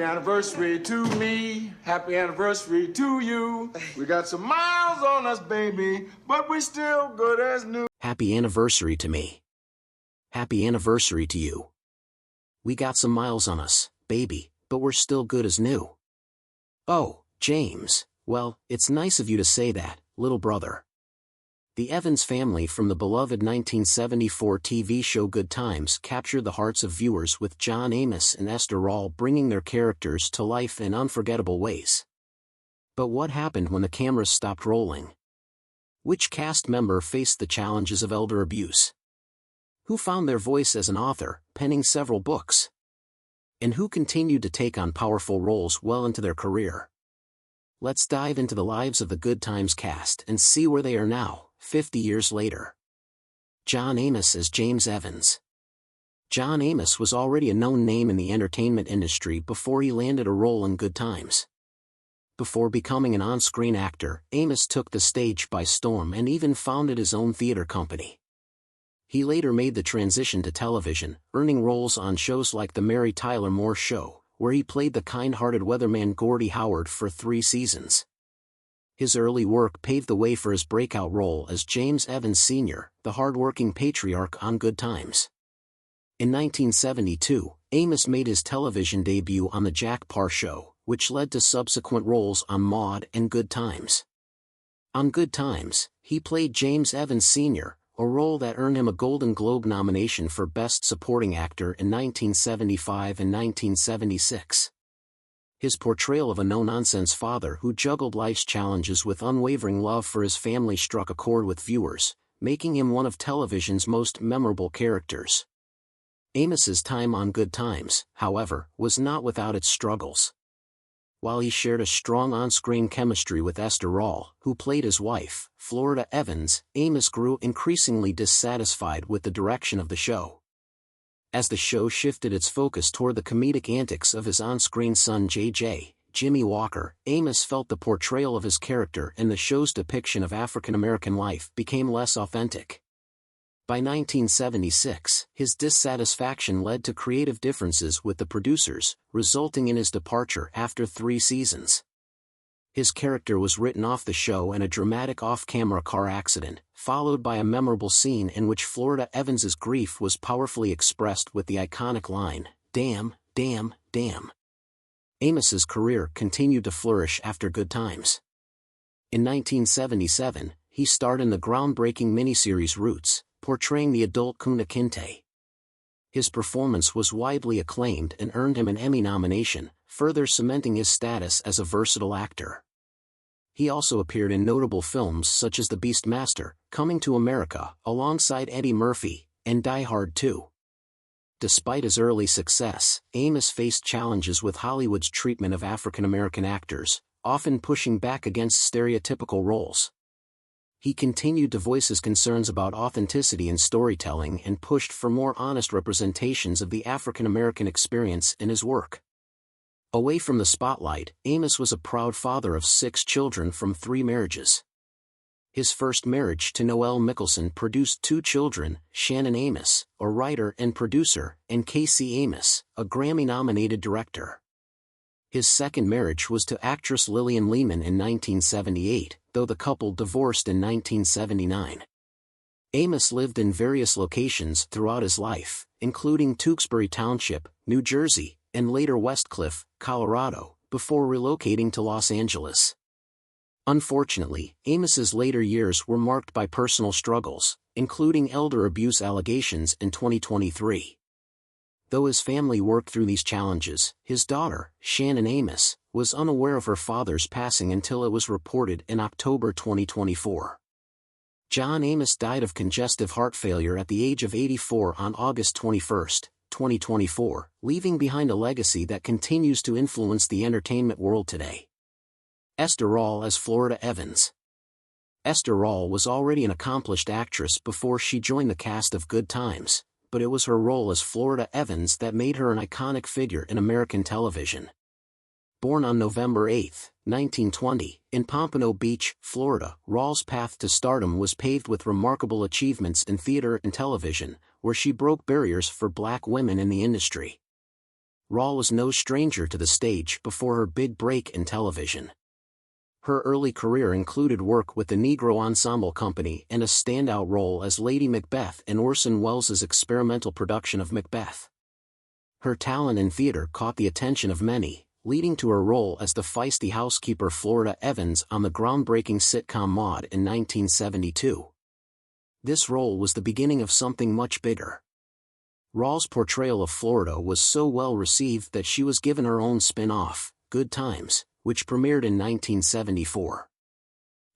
Anniversary to me, happy anniversary to you. We got some miles on us, baby, but we still good as new. Happy anniversary to me. Happy anniversary to you. We got some miles on us, baby, but we're still good as new. Oh, James, well, it's nice of you to say that, little brother. The Evans family from the beloved 1974 TV show Good Times captured the hearts of viewers with John Amos and Esther Rall bringing their characters to life in unforgettable ways. But what happened when the cameras stopped rolling? Which cast member faced the challenges of elder abuse? Who found their voice as an author, penning several books? And who continued to take on powerful roles well into their career? Let's dive into the lives of the Good Times cast and see where they are now, 50 years later. John Amos as James Evans. John Amos was already a known name in the entertainment industry before he landed a role in Good Times. Before becoming an on-screen actor, Amos took the stage by storm and even founded his own theater company. He later made the transition to television, earning roles on shows like The Mary Tyler Moore Show, where he played the kind-hearted weatherman Gordie Howard for 3 seasons. His early work paved the way for his breakout role as James Evans Sr., the hard-working patriarch on Good Times. In 1972, Amos made his television debut on The Jack Paar Show, which led to subsequent roles on Maude and Good Times. On Good Times, he played James Evans Sr., a role that earned him a Golden Globe nomination for Best Supporting Actor in 1975 and 1976. His portrayal of a no-nonsense father who juggled life's challenges with unwavering love for his family struck a chord with viewers, making him one of television's most memorable characters. Amos's time on Good Times, however, was not without its struggles. While he shared a strong on-screen chemistry with Esther Rall, who played his wife, Florida Evans, Amos grew increasingly dissatisfied with the direction of the show. As the show shifted its focus toward the comedic antics of his on-screen son J.J., Jimmy Walker, Amos felt the portrayal of his character and the show's depiction of African-American life became less authentic. By 1976, his dissatisfaction led to creative differences with the producers, resulting in his departure after 3 seasons. His character was written off the show in a dramatic off-camera car accident, followed by a memorable scene in which Florida Evans's grief was powerfully expressed with the iconic line, "Damn, damn, damn." Amos's career continued to flourish after Good Times. In 1977, he starred in the groundbreaking miniseries Roots, portraying the adult Kunta Kinte. His performance was widely acclaimed and earned him an Emmy nomination, further cementing his status as a versatile actor. He also appeared in notable films such as The Beastmaster, Coming to America, alongside Eddie Murphy, and Die Hard 2. Despite his early success, Amos faced challenges with Hollywood's treatment of African-American actors, often pushing back against stereotypical roles. He continued to voice his concerns about authenticity in storytelling and pushed for more honest representations of the African-American experience in his work. Away from the spotlight, Amos was a proud father of 6 children from 3 marriages. His first marriage to Noelle Mickelson produced 2 children, Shannon Amos, a writer and producer, and Casey Amos, a Grammy-nominated director. His second marriage was to actress Lillian Lehman in 1978, though the couple divorced in 1979. Amos lived in various locations throughout his life, including Tewksbury Township, New Jersey, and later Westcliff, Colorado, before relocating to Los Angeles. Unfortunately, Amos's later years were marked by personal struggles, including elder abuse allegations in 2023. Though his family worked through these challenges, his daughter, Shannon Amos, was unaware of her father's passing until it was reported in October 2024. John Amos died of congestive heart failure at the age of 84 on August 21, 2024, leaving behind a legacy that continues to influence the entertainment world today. Esther Rall as Florida Evans. Esther Rall was already an accomplished actress before she joined the cast of Good Times, but it was her role as Florida Evans that made her an iconic figure in American television. Born on November 8, 1920, in Pompano Beach, Florida, Rall's path to stardom was paved with remarkable achievements in theater and television, where she broke barriers for Black women in the industry. Rawl was no stranger to the stage before her big break in television. Her early career included work with the Negro Ensemble Company and a standout role as Lady Macbeth in Orson Welles' experimental production of Macbeth. Her talent in theater caught the attention of many, leading to her role as the feisty housekeeper Florida Evans on the groundbreaking sitcom Maude in 1972. This role was the beginning of something much bigger. Rawl's portrayal of Florida was so well received that she was given her own spin-off, Good Times, which premiered in 1974.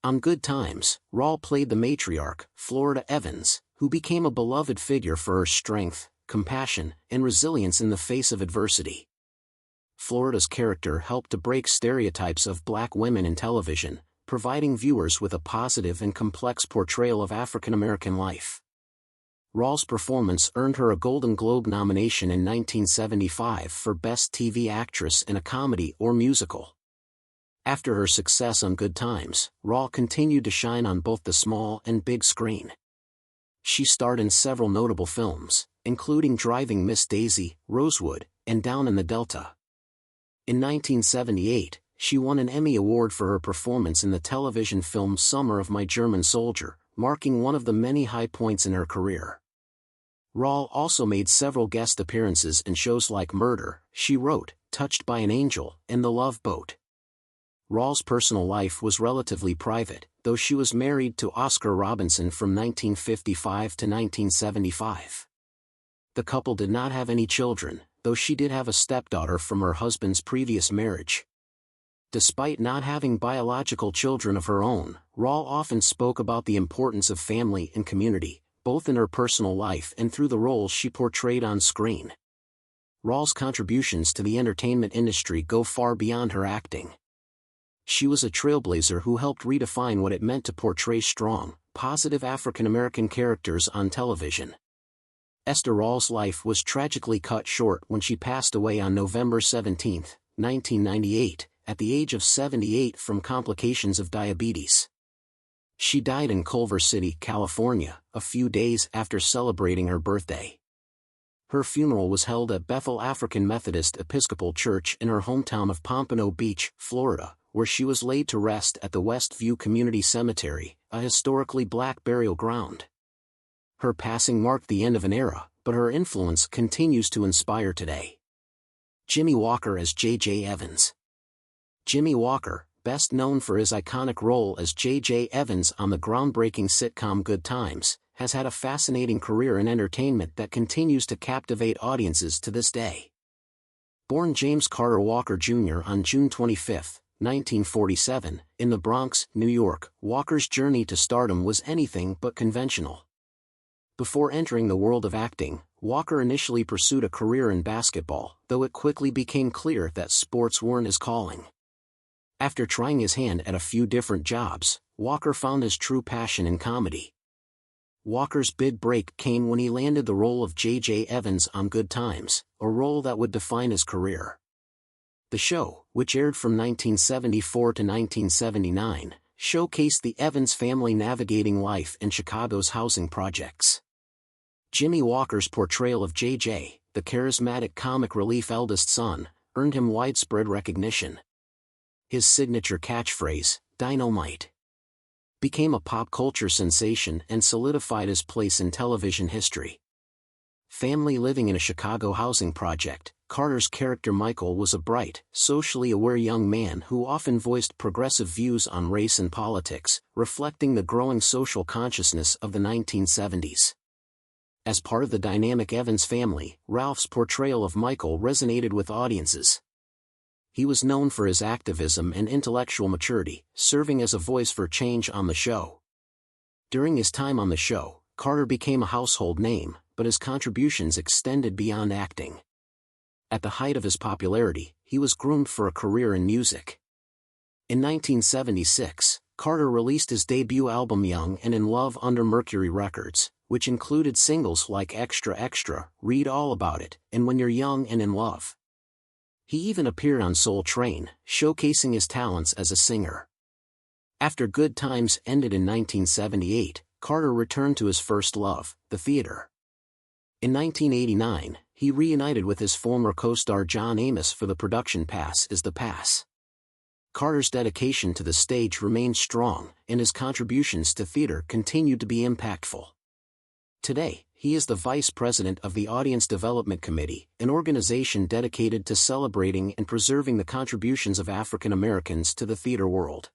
On Good Times, Rawl played the matriarch, Florida Evans, who became a beloved figure for her strength, compassion, and resilience in the face of adversity. Florida's character helped to break stereotypes of black women in television, providing viewers with a positive and complex portrayal of African American life. Rawl's performance earned her a Golden Globe nomination in 1975 for Best TV Actress in a Comedy or Musical. After her success on Good Times, Rawl continued to shine on both the small and big screen. She starred in several notable films, including Driving Miss Daisy, Rosewood, and Down in the Delta. In 1978, she won an Emmy Award for her performance in the television film Summer of My German Soldier, marking one of the many high points in her career. Rawl also made several guest appearances in shows like Murder, She Wrote, Touched by an Angel, and The Love Boat. Rawl's personal life was relatively private, though she was married to Oscar Robinson from 1955 to 1975. The couple did not have any children, though she did have a stepdaughter from her husband's previous marriage. Despite not having biological children of her own, Rawl often spoke about the importance of family and community, both in her personal life and through the roles she portrayed on screen. Rawl's contributions to the entertainment industry go far beyond her acting. She was a trailblazer who helped redefine what it meant to portray strong, positive African American characters on television. Esther Rawls' life was tragically cut short when she passed away on November 17, 1998, at the age of 78 from complications of diabetes. She died in Culver City, California, a few days after celebrating her birthday. Her funeral was held at Bethel African Methodist Episcopal Church in her hometown of Pompano Beach, Florida, where she was laid to rest at the Westview Community Cemetery, a historically black burial ground. Her passing marked the end of an era, but her influence continues to inspire today. Jimmy Walker as J.J. Evans. Jimmy Walker, best known for his iconic role as J.J. Evans on the groundbreaking sitcom Good Times, has had a fascinating career in entertainment that continues to captivate audiences to this day. Born James Carter Walker Jr. on June 25, 1947, in the Bronx, New York, Walker's journey to stardom was anything but conventional. Before entering the world of acting, Walker initially pursued a career in basketball, though it quickly became clear that sports weren't his calling. After trying his hand at a few different jobs, Walker found his true passion in comedy. Walker's big break came when he landed the role of J.J. Evans on Good Times, a role that would define his career. The show, which aired from 1974 to 1979, showcased the Evans family navigating life in Chicago's housing projects. Jimmy Walker's portrayal of J.J., the charismatic comic relief eldest son, earned him widespread recognition. His signature catchphrase, "Dynamite," became a pop culture sensation and solidified his place in television history. Family living in a Chicago housing project, Carter's character Michael was a bright, socially aware young man who often voiced progressive views on race and politics, reflecting the growing social consciousness of the 1970s. As part of the dynamic Evans family, Ralph's portrayal of Michael resonated with audiences. He was known for his activism and intellectual maturity, serving as a voice for change on the show. During his time on the show, Carter became a household name, but his contributions extended beyond acting. At the height of his popularity, he was groomed for a career in music. In 1976, Carter released his debut album Young and in Love under Mercury Records, which included singles like Extra Extra, Read All About It, and When You're Young and in Love. He even appeared on Soul Train, showcasing his talents as a singer. After Good Times ended in 1978, Carter returned to his first love, the theater. In 1989, he reunited with his former co-star John Amos for the production Pass is the Pass. Carter's dedication to the stage remained strong, and his contributions to theater continued to be impactful. Today, he is the vice president of the Audience Development Committee, an organization dedicated to celebrating and preserving the contributions of African Americans to the theater world.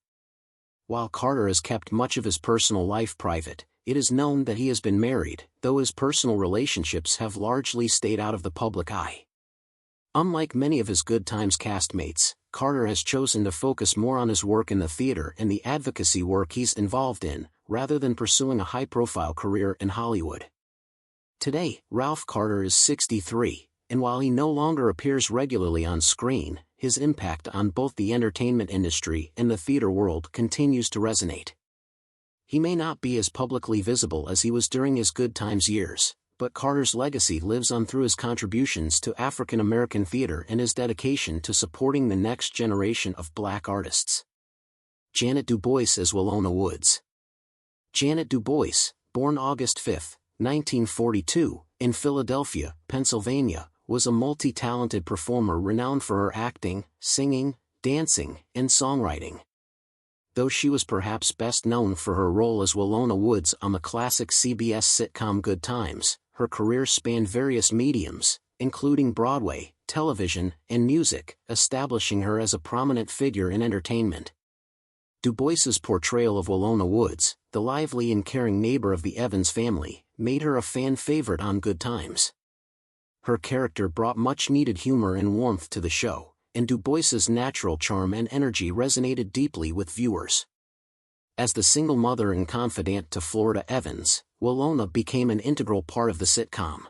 While Carter has kept much of his personal life private, it is known that he has been married, though his personal relationships have largely stayed out of the public eye. Unlike many of his Good Times castmates, Carter has chosen to focus more on his work in the theater and the advocacy work he's involved in, rather than pursuing a high-profile career in Hollywood. Today, Ralph Carter is 63, and while he no longer appears regularly on screen, his impact on both the entertainment industry and the theater world continues to resonate. He may not be as publicly visible as he was during his Good Times years, but Carter's legacy lives on through his contributions to African American theater and his dedication to supporting the next generation of Black artists. Janet Du Bois as Willona Woods. Janet Du Bois, born August 5, 1942, in Philadelphia, Pennsylvania, was a multi-talented performer renowned for her acting, singing, dancing, and songwriting. Though she was perhaps best known for her role as Willona Woods on the classic CBS sitcom Good Times, her career spanned various mediums, including Broadway, television, and music, establishing her as a prominent figure in entertainment. Du Bois's portrayal of Willona Woods, the lively and caring neighbor of the Evans family, made her a fan favorite on Good Times. Her character brought much-needed humor and warmth to the show, and Du Bois's natural charm and energy resonated deeply with viewers. As the single mother and confidant to Florida Evans, Willona became an integral part of the sitcom.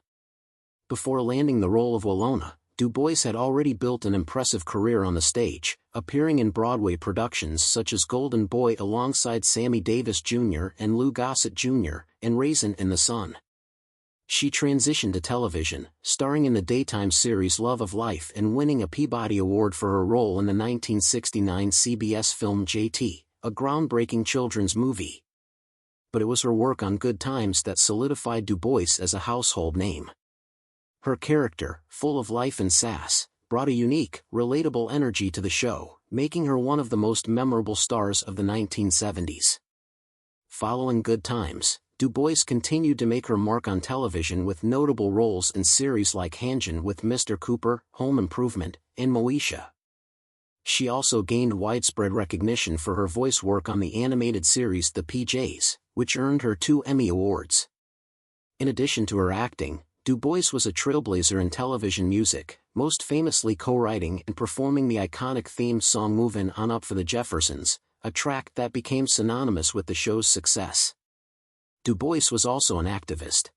Before landing the role of Willona, Du Bois had already built an impressive career on the stage, appearing in Broadway productions such as Golden Boy alongside Sammy Davis Jr. and Lou Gossett Jr., and Raisin in the Sun. She transitioned to television, starring in the daytime series Love of Life and winning a Peabody Award for her role in the 1969 CBS film J.T., a groundbreaking children's movie. But it was her work on Good Times that solidified Du Bois as a household name. Her character, full of life and sass, brought a unique, relatable energy to the show, making her one of the most memorable stars of the 1970s. Following Good Times, Du Bois continued to make her mark on television with notable roles in series like Hanjin with Mr. Cooper, Home Improvement, and Moesha. She also gained widespread recognition for her voice work on the animated series The PJs, which earned her 2 Emmy Awards. In addition to her acting, Du Bois was a trailblazer in television music, most famously co-writing and performing the iconic theme song Movin' On Up for the Jeffersons, a track that became synonymous with the show's success. Du Bois was also an activist.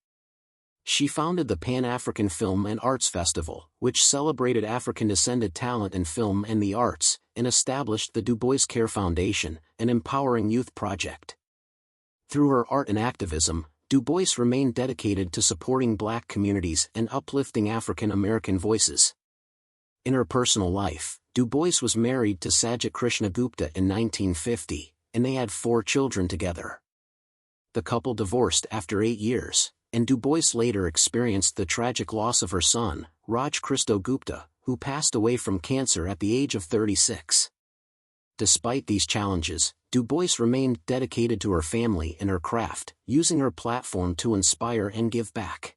She founded the Pan-African Film and Arts Festival, which celebrated African-descended talent in film and the arts, and established the Du Bois Care Foundation, an empowering youth project. Through her art and activism, Du Bois remained dedicated to supporting Black communities and uplifting African American voices. In her personal life, Du Bois was married to Sajit Krishna Gupta in 1950, and they had 4 children together. The couple divorced after 8 years, and Du Bois later experienced the tragic loss of her son, Raj Christo Gupta, who passed away from cancer at the age of 36. Despite these challenges, Du Bois remained dedicated to her family and her craft, using her platform to inspire and give back.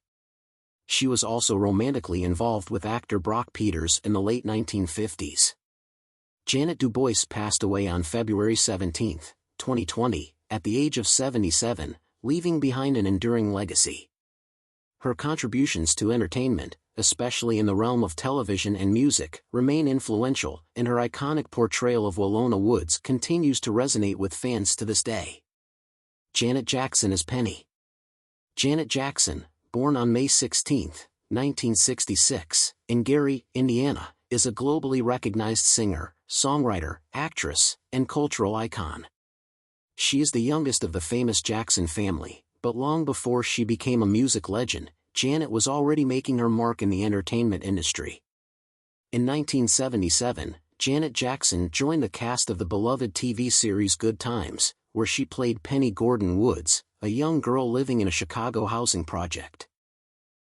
She was also romantically involved with actor Brock Peters in the late 1950s. Janet Du Bois passed away on February 17, 2020, at the age of 77, leaving behind an enduring legacy. Her contributions to entertainment, especially in the realm of television and music, remain influential, and her iconic portrayal of Willona Woods continues to resonate with fans to this day. Janet Jackson as Penny. Janet Jackson, born on May 16, 1966, in Gary, Indiana, is a globally recognized singer, songwriter, actress, and cultural icon. She is the youngest of the famous Jackson family, but long before she became a music legend, Janet was already making her mark in the entertainment industry. In 1977, Janet Jackson joined the cast of the beloved TV series Good Times, where she played Penny Gordon Woods, a young girl living in a Chicago housing project.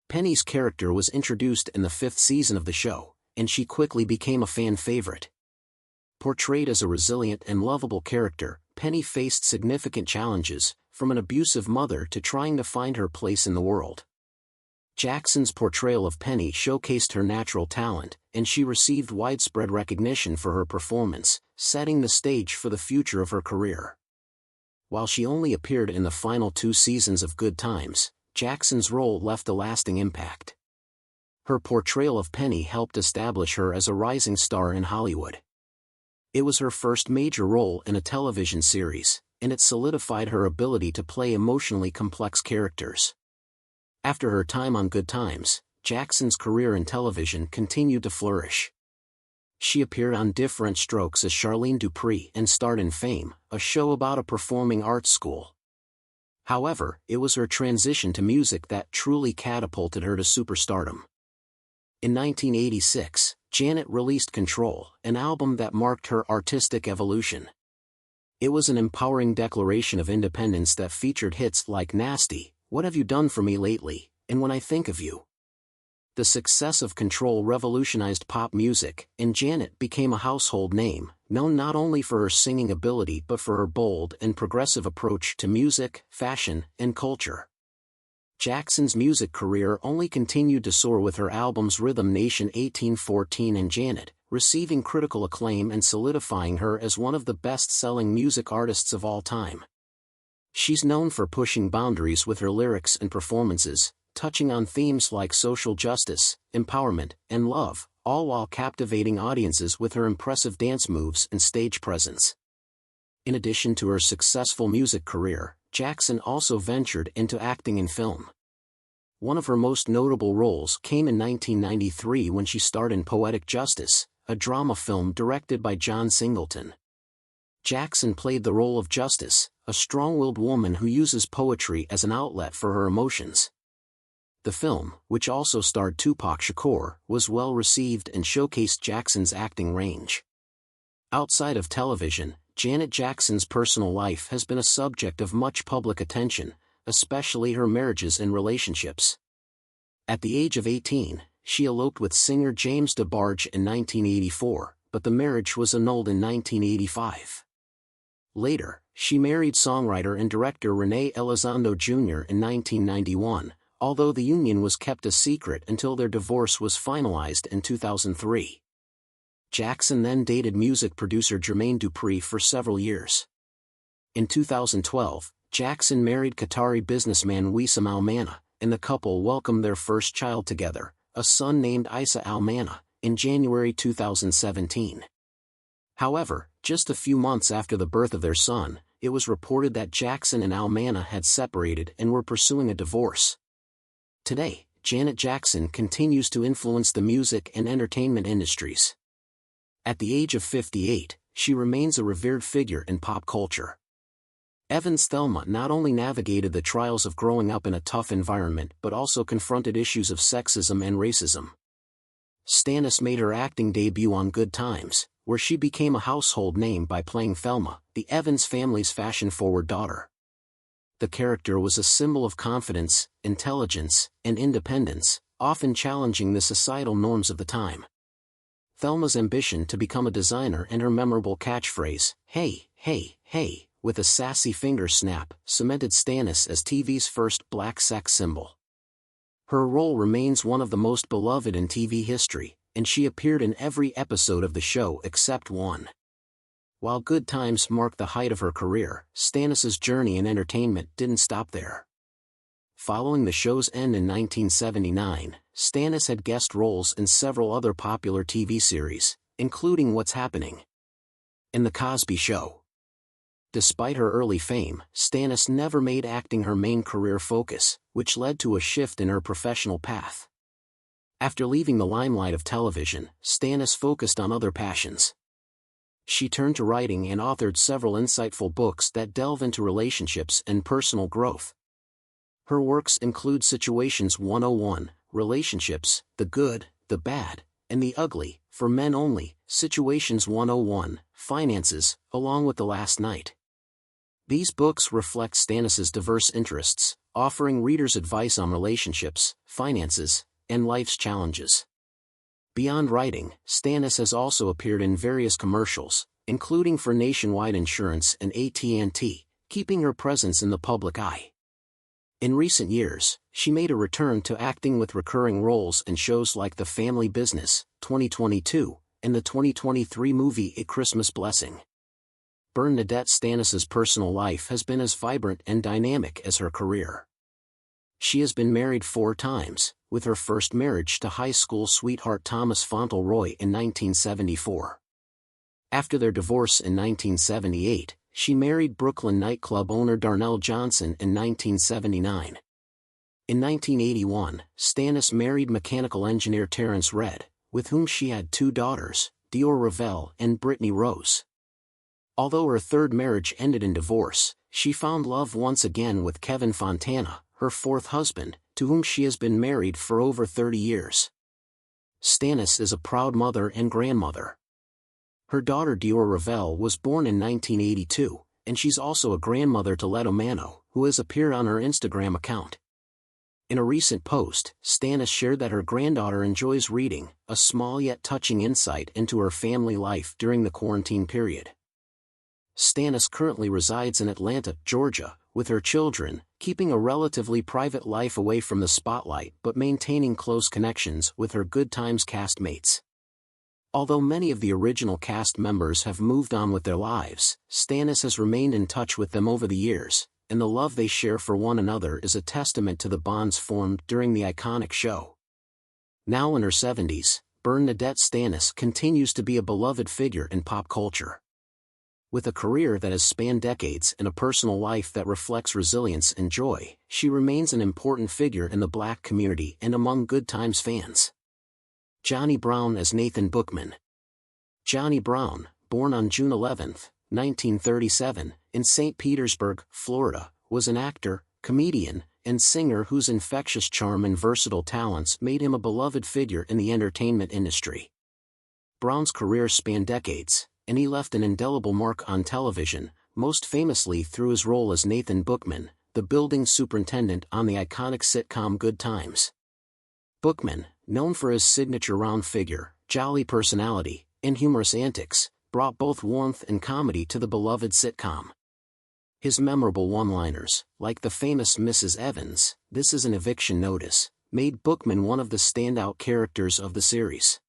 Penny's character was introduced in the 5th season of the show, and she quickly became a fan favorite. Portrayed as a resilient and lovable character, Penny faced significant challenges, from an abusive mother to trying to find her place in the world. Jackson's portrayal of Penny showcased her natural talent, and she received widespread recognition for her performance, setting the stage for the future of her career. While she only appeared in the final 2 seasons of Good Times, Jackson's role left a lasting impact. Her portrayal of Penny helped establish her as a rising star in Hollywood. It was her first major role in a television series, and it solidified her ability to play emotionally complex characters. After her time on Good Times, Jackson's career in television continued to flourish. She appeared on Different Strokes as Charlene Dupree and starred in Fame, a show about a performing arts school. However, it was her transition to music that truly catapulted her to superstardom. In 1986, Janet released Control, an album that marked her artistic evolution. It was an empowering declaration of independence that featured hits like Nasty, What Have You Done For Me Lately, and When I Think of You. The success of Control revolutionized pop music, and Janet became a household name, known not only for her singing ability but for her bold and progressive approach to music, fashion, and culture. Jackson's music career only continued to soar with her albums Rhythm Nation 1814 and Janet, receiving critical acclaim and solidifying her as one of the best-selling music artists of all time. She's known for pushing boundaries with her lyrics and performances, touching on themes like social justice, empowerment, and love, all while captivating audiences with her impressive dance moves and stage presence. In addition to her successful music career, Jackson also ventured into acting in film. One of her most notable roles came in 1993 when she starred in Poetic Justice, a drama film directed by John Singleton. Jackson played the role of Justice, a strong-willed woman who uses poetry as an outlet for her emotions. The film, which also starred Tupac Shakur, was well received and showcased Jackson's acting range. Outside of television, Janet Jackson's personal life has been a subject of much public attention, especially her marriages and relationships. At the age of 18, she eloped with singer James DeBarge in 1984, but the marriage was annulled in 1985. Later, she married songwriter and director Renee Elizondo Jr. in 1991, although the union was kept a secret until their divorce was finalized in 2003. Jackson then dated music producer Jermaine Dupri for several years. In 2012, Jackson married Qatari businessman Wissam Al-Mana, and the couple welcomed their first child together, a son named Isa Al-Mana, in January 2017. However, just a few months after the birth of their son, it was reported that Jackson and Al-Mana had separated and were pursuing a divorce. Today, Janet Jackson continues to influence the music and entertainment industries. At the age of 58, she remains a revered figure in pop culture. Evans Thelma not only navigated the trials of growing up in a tough environment but also confronted issues of sexism and racism. Stannis made her acting debut on Good Times, where she became a household name by playing Thelma, the Evans family's fashion-forward daughter. The character was a symbol of confidence, intelligence, and independence, often challenging the societal norms of the time. Thelma's ambition to become a designer and her memorable catchphrase, "Hey, hey, hey," with a sassy finger snap, cemented Stannis as TV's first black sex symbol. Her role remains one of the most beloved in TV history, and she appeared in every episode of the show except one. While Good Times marked the height of her career, Stannis's journey in entertainment didn't stop there. Following the show's end in 1979, Stannis had guest roles in several other popular TV series, including What's Happening and The Cosby Show. Despite her early fame, Stannis never made acting her main career focus, which led to a shift in her professional path. After leaving the limelight of television, Stannis focused on other passions. She turned to writing and authored several insightful books that delve into relationships and personal growth. Her works include Situations 101, Relationships, The Good, the Bad, and the Ugly, for Men Only, Situations 101, Finances, along with The Last Night. These books reflect Stannis's diverse interests, offering readers advice on relationships, finances, and life's challenges. Beyond writing, Stannis has also appeared in various commercials, including for Nationwide Insurance and AT&T, keeping her presence in the public eye. In recent years, she made a return to acting with recurring roles in shows like The Family Business, 2022, and the 2023 movie A Christmas Blessing. Bernadette Stannis's personal life has been as vibrant and dynamic as her career. She has been married 4 times, with her first marriage to high school sweetheart Thomas Fauntleroy in 1974. After their divorce in 1978, she married Brooklyn nightclub owner Darnell Johnson in 1979. In 1981, Stannis married mechanical engineer Terrence Redd, with whom she had 2 daughters, Dior Ravel and Brittany Rose. Although her third marriage ended in divorce, she found love once again with Kevin Fontana, her 4th husband, to whom she has been married for over 30 years. Stannis is a proud mother and grandmother. Her daughter Dior Ravel was born in 1982, and she's also a grandmother to Leto Mano, who has appeared on her Instagram account. In a recent post, Stannis shared that her granddaughter enjoys reading, a small yet touching insight into her family life during the quarantine period. Stannis currently resides in Atlanta, Georgia, with her children, keeping a relatively private life away from the spotlight but maintaining close connections with her Good Times castmates. Although many of the original cast members have moved on with their lives, Stannis has remained in touch with them over the years, and the love they share for one another is a testament to the bonds formed during the iconic show. Now in her 70s, Bernadette Stannis continues to be a beloved figure in pop culture. With a career that has spanned decades and a personal life that reflects resilience and joy, she remains an important figure in the Black community and among Good Times fans. Johnny Brown as Nathan Bookman. Johnny Brown, born on June 11, 1937, in St. Petersburg, Florida, was an actor, comedian, and singer whose infectious charm and versatile talents made him a beloved figure in the entertainment industry. Brown's career spanned decades, and he left an indelible mark on television, most famously through his role as Nathan Bookman, the building superintendent on the iconic sitcom Good Times. Bookman, known for his signature round figure, jolly personality, and humorous antics, brought both warmth and comedy to the beloved sitcom. His memorable one-liners, like the famous Mrs. Evans, "This is an eviction notice," made Bookman one of the standout characters of the series.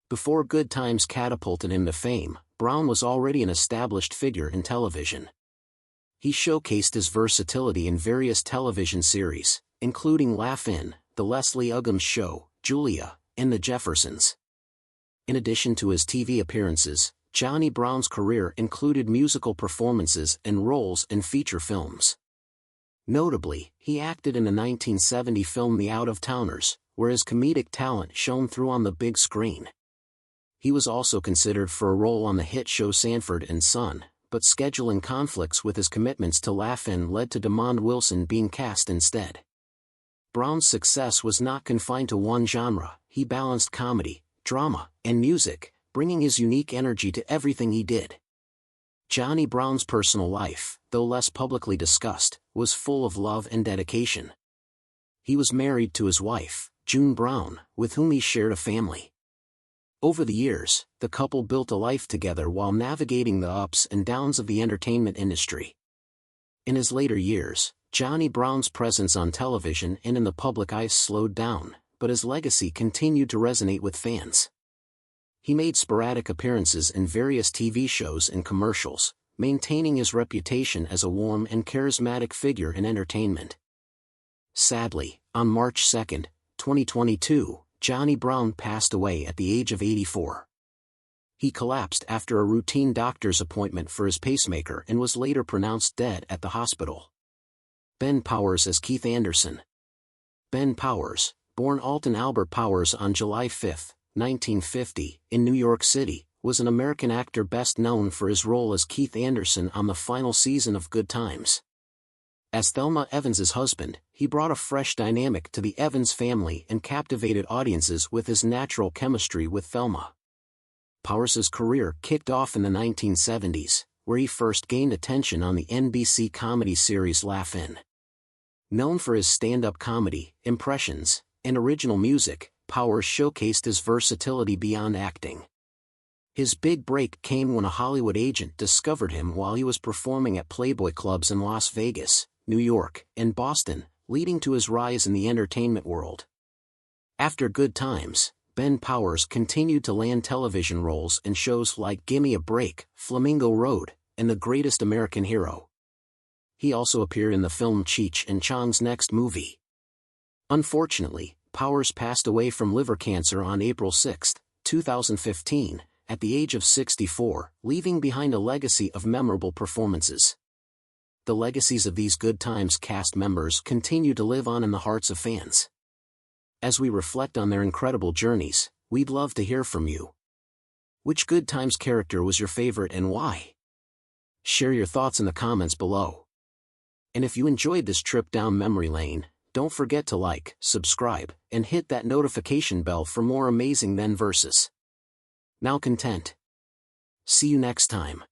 Before Good Times catapulted him to fame, Brown was already an established figure in television. He showcased his versatility in various television series, including Laugh-In, The Leslie Uggams Show, Julia, and The Jeffersons. In addition to his TV appearances, Johnny Brown's career included musical performances and roles in feature films. Notably, he acted in the 1970 film The Out-of-Towners, where his comedic talent shone through on the big screen. He was also considered for a role on the hit show Sanford and Son, but scheduling conflicts with his commitments to Laugh-In led to Demond Wilson being cast instead. Brown's success was not confined to one genre. He balanced comedy, drama, and music, bringing his unique energy to everything he did. Johnny Brown's personal life, though less publicly discussed, was full of love and dedication. He was married to his wife, June Brown, with whom he shared a family. Over the years, the couple built a life together while navigating the ups and downs of the entertainment industry. In his later years, Johnny Brown's presence on television and in the public eye slowed down, but his legacy continued to resonate with fans. He made sporadic appearances in various TV shows and commercials, maintaining his reputation as a warm and charismatic figure in entertainment. Sadly, on March 2, 2022, Johnny Brown passed away at the age of 84. He collapsed after a routine doctor's appointment for his pacemaker and was later pronounced dead at the hospital. Ben Powers as Keith Anderson. Ben Powers, born Alton Albert Powers on July 5, 1950, in New York City, was an American actor best known for his role as Keith Anderson on the final season of Good Times. As Thelma Evans's husband, he brought a fresh dynamic to the Evans family and captivated audiences with his natural chemistry with Thelma. Powers's career kicked off in the 1970s, where he first gained attention on the NBC comedy series Laugh-In. Known for his stand-up comedy, impressions, and original music, Powers showcased his versatility beyond acting. His big break came when a Hollywood agent discovered him while he was performing at Playboy clubs in Las Vegas, New York, and Boston, leading to his rise in the entertainment world. After Good Times, Ben Powers continued to land television roles in shows like Gimme a Break, Flamingo Road, and The Greatest American Hero. He also appeared in the film Cheech and Chong's Next Movie. Unfortunately, Powers passed away from liver cancer on April 6, 2015, at the age of 64, leaving behind a legacy of memorable performances. The legacies of these Good Times cast members continue to live on in the hearts of fans. As we reflect on their incredible journeys, we'd love to hear from you. Which Good Times character was your favorite and why? Share your thoughts in the comments below. And if you enjoyed this trip down memory lane, don't forget to like, subscribe, and hit that notification bell for more amazing then verses. Now content. See you next time.